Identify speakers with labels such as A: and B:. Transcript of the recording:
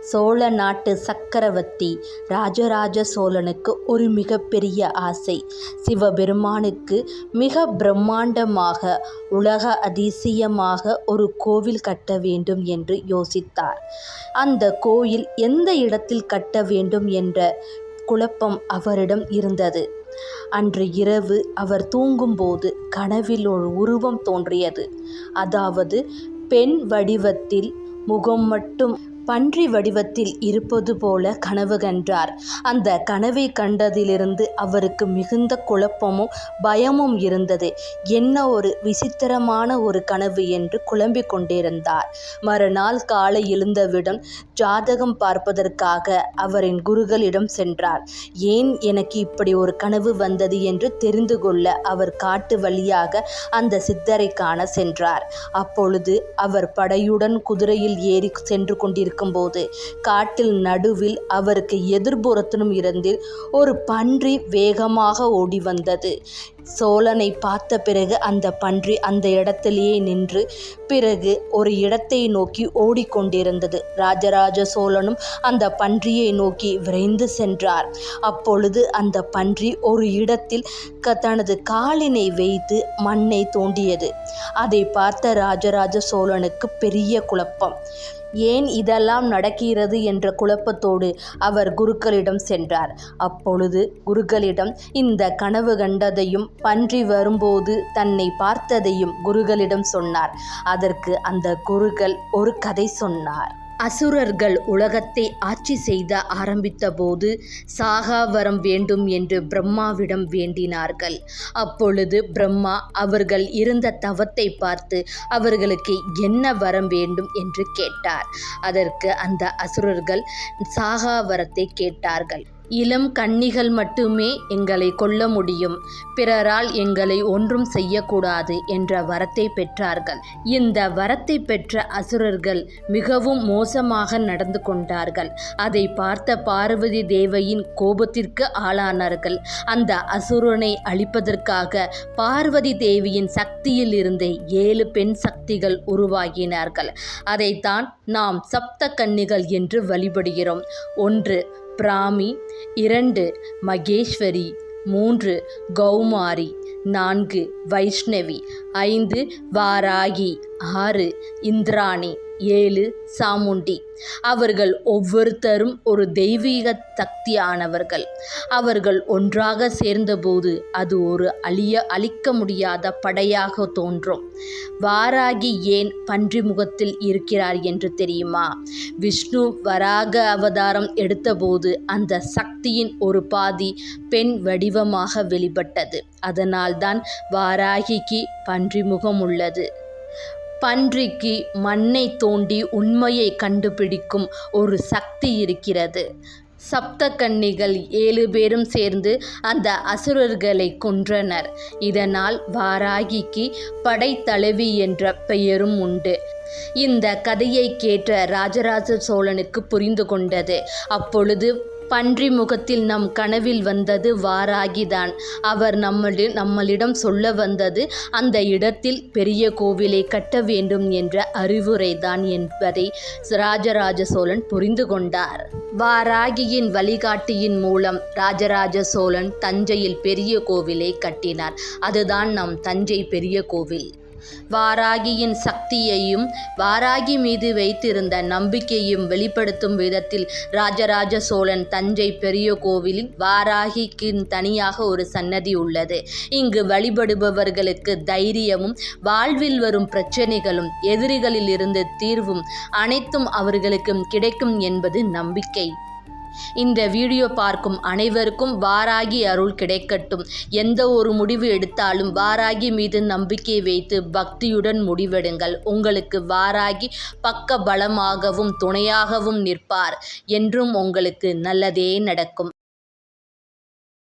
A: சோழ நாட்டு சக்கரவர்த்தி ராஜராஜ சோழனுக்கு ஒரு மிகப்பெரிய ஆசை. சிவபெருமானுக்கு மிக பிரம்மாண்டமாக, உலக அதிசயமாக ஒரு கோவில் கட்ட வேண்டும் என்று யோசித்தார். அந்த கோயில் எந்த இடத்தில் கட்ட வேண்டும் என்ற குழப்பம் அவரிடம் இருந்தது. அன்று இரவு அவர் தூங்கும்போது கனவில் ஒரு உருவம் தோன்றியது. அதாவது பெண் வடிவத்தில், முகம் மட்டும் பன்றி வடிவத்தில் இருப்பது போல கனவு கண்டார். அந்த கனவை கண்டதிலிருந்து அவருக்கு மிகுந்த குழப்பமும் பயமும் இருந்தது. என்ன ஒரு விசித்திரமான ஒரு கனவு என்று குழம்பிக் கொண்டிருந்தார். மறுநாள் காலை எழுந்தவுடன் ஜாதகம் பார்ப்பதற்காக அவரின் குருக்களிடம் சென்றார். ஏன் எனக்கு இப்படி ஒரு கனவு வந்தது என்று தெரிந்து கொள்ள அவர் காட்டு வழியாக அந்த சித்தரை காண சென்றார். அப்பொழுது அவர் படையுடன் குதிரையில் ஏறி சென்று கொண்டிருக்கும் போது காட்டில் நடுவில் அவருக்கு எதிர்புறத்திலும் இருந்து ஒரு பன்றி வேகமாக ஓடி வந்தது. சோழனை பார்த்த பிறகு அந்த பன்றி அந்த இடத்திலேயே நின்று பிறகு ஒரு இடத்தை நோக்கி ஓடிக்கொண்டிருந்தது. ராஜராஜ சோழனும் அந்த பன்றியை நோக்கி விரைந்து சென்றார். அப்பொழுது அந்த பன்றி ஒரு இடத்தில் தனது காலினை வைத்து மண்ணை தோண்டியது. அதை பார்த்த ராஜராஜ சோழனுக்கு பெரிய குழப்பம். ஏன் இதெல்லாம் நடக்கிறது என்ற குழப்பத்தோடு அவர் குருக்களிடம் சென்றார். அப்பொழுது குருக்களிடம் இந்த கனவு கண்டதையும் பன்றி வரும்போது தன்னை பார்த்ததையும் குருக்களிடம் சொன்னார். அதற்கு அந்த குருக்கள் ஒரு கதை சொன்னார். அசுரர்கள் உலகத்தை ஆட்சி செய்த ஆரம்பித்த போது சாகாவரம் வேண்டும் என்று பிரம்மாவிடம் வேண்டினார்கள். அப்பொழுது பிரம்மா அவர்கள் இருந்த தவத்தை பார்த்து அவர்களுக்கு என்ன வரம் வேண்டும் என்று கேட்டார். அதற்கு அந்த அசுரர்கள் சாகாவரத்தை கேட்டார்கள். இளம் கன்னிகள் மட்டுமே எங்களை கொல்ல முடியும், பிறரால் எங்களை ஒன்றும் செய்யக்கூடாது என்ற வரத்தை பெற்றார்கள். இந்த வரத்தை பெற்ற அசுரர்கள் மிகவும் மோசமாக நடந்து கொண்டார்கள். அதை பார்த்த பார்வதி தேவியின் கோபத்திற்கு ஆளானார்கள். அந்த அசுரனை அழிப்பதற்காக பார்வதி தேவியின் சக்தியில் இருந்து 7 பெண் சக்திகள் உருவாகினார்கள். அதைத்தான் நாம் சப்த கன்னிகள் என்று வழிபடுகிறோம். 1 பிராமி, 2 மகேஸ்வரி, 3 கௌமாரி, 4 வைஷ்ணவி, 5 வாராகி, 6 இந்திராணி, 7 சாமுண்டி. அவர்கள் ஒவ்வொருத்தரும் ஒரு தெய்வீக சக்தியானவர்கள். அவர்கள் ஒன்றாக சேர்ந்தபோது அது ஒரு அழிக்க முடியாத படையாக தோன்றும். வாராகி ஏன் பன்றி முகத்தில் இருக்கிறார் என்று தெரியுமா? விஷ்ணு வராக அவதாரம் எடுத்தபோது அந்த சக்தியின் ஒரு பாதி பெண் வடிவமாக வெளிப்பட்டது. அதனால்தான் வாராகிக்கு பன்றி முகம் உள்ளது. பன்றிக்கு மண்ணை தோண்டி உண்மையை கண்டுபிடிக்கும் ஒரு சக்தி இருக்கிறது. சப்த கன்னிகள் 7 பேரும் சேர்ந்து அந்த அசுரர்களை கொன்றனர். இதனால் வாராகிக்கு படைத்தலைவி என்ற பெயரும் உண்டு. இந்த கதையை கேட்ட ராஜராஜ சோழனுக்கு புரிந்து கொண்டது. அப்பொழுது பன்றி முகத்தில் நம் கனவில் வந்தது வாராகிதான். அவர் நம்மளிடம் சொல்ல வந்தது அந்த இடத்தில் பெரிய கோவிலை கட்ட வேண்டும் என்ற அறிவுரைதான் என்பதை ராஜராஜ சோழன் புரிந்து கொண்டார். வாராகியின் வழிகாட்டியின் மூலம் ராஜராஜ சோழன் தஞ்சையில் பெரிய கோவிலை கட்டினார். அதுதான் நம் தஞ்சை பெரிய கோவில். வாராகியின் சக்தியையும் வாராகி மீது வைத்திருந்த நம்பிக்கையும் வெளிப்படுத்தும் விதத்தில் ராஜராஜ சோழன் தஞ்சை பெரிய கோவிலில் வாராகிக்கு தனியாக ஒரு சன்னதி உள்ளது. இங்கு வழிபடுபவர்களுக்கு தைரியமும், வாழ்வில் வரும் பிரச்சனைகளும், எதிரிகளில் இருந்து தீர்வும் அனைத்தும் அவர்களுக்கு கிடைக்கும் என்பது நம்பிக்கை. இந்த வீடியோ பார்க்கும் அனைவருக்கும் வாராகி அருள் கிடைக்கட்டும். எந்த ஒரு முடிவு எடுத்தாலும் வாராகி மீது நம்பிக்கை வைத்து பக்தியுடன் முடிவெடுங்கள். உங்களுக்கு வாராகி பக்க பலமாகவும் துணையாகவும் நிற்பார். என்றும் உங்களுக்கு நல்லதே நடக்கும்.